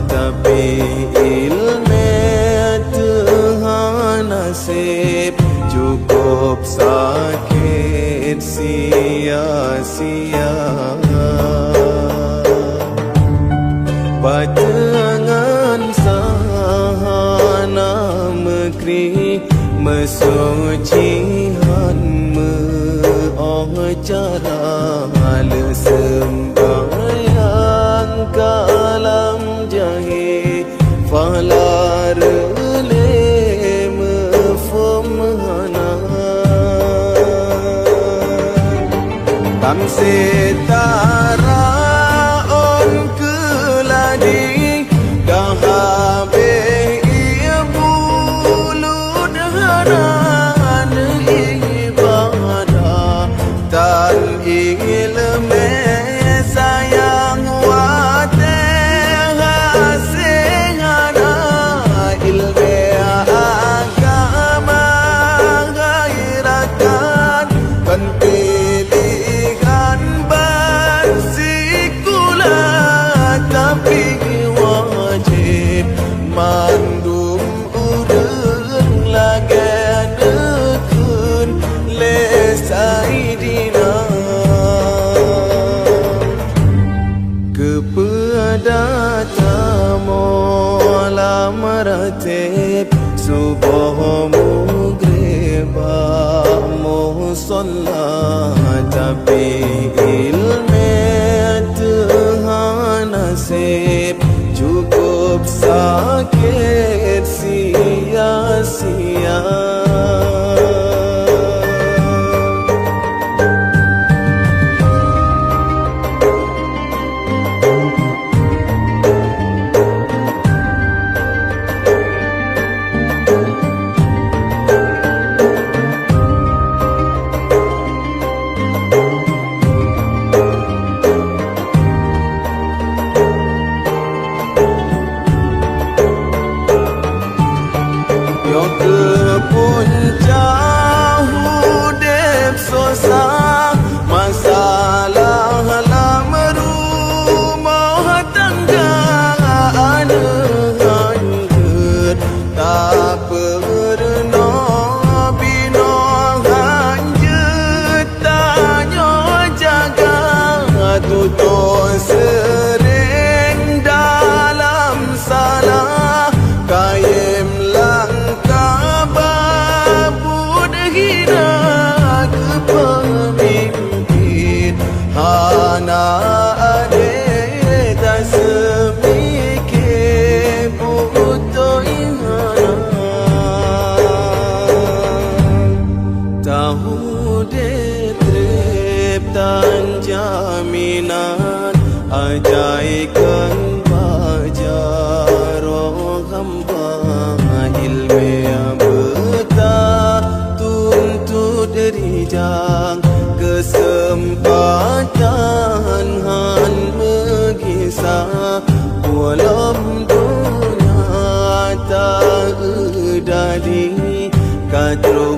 tapi ilmu Tuhan nasib cukup sakit sia-sia. Patengan sahana mekri mesucihan cara sembahyang kalam jahe falar le mefumhana tam setara on keladi dahabe ibu ludhana tan ilme sayang wate hasehana ilme agama gairakan kan pilihan bersikulah tapi wajib mandum udeng lagan dekun lesai maratib subuh mugreba musalla tapi ilmu Tuhan nasib cukup sakit sia-sia. Puncak hudep susah masalah lama rumah tangga aneh tak pernah bina hanjut tanya jaga tutur sering dalam salah kayem langkah babud hina ke pemimpin hana ade tak semikir butuh ihana tahu detrep dan jaminan ajaikan bajar hamba ilmu derijang kesempatan han mengisah walam dunia tak dadi kadruh